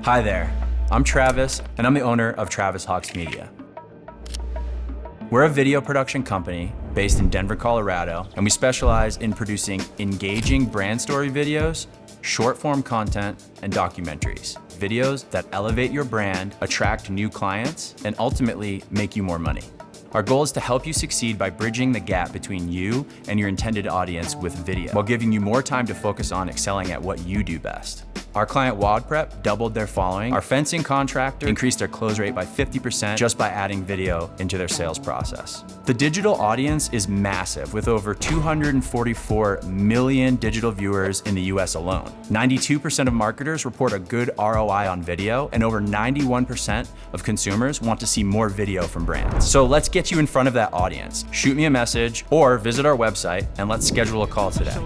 Hi there, I'm Travis, and I'm the owner of Travis Hawks Media. We're a video production company based in Denver, Colorado, and we specialize in producing engaging brand story videos, short-form content, and documentaries. Videos that elevate your brand, attract new clients, and ultimately make you more money. Our goal is to help you succeed by bridging the gap between you and your intended audience with video, while giving you more time to focus on excelling at what you do best. Our client WODprep doubled their following. Our fencing contractor increased their close rate by 50% just by adding video into their sales process. The digital audience is massive, with over 244 million digital viewers in the US alone. 92% of marketers report a good ROI on video, and over 91% of consumers want to see more video from brands. So let's get you in front of that audience. Shoot me a message or visit our website and let's schedule a call today.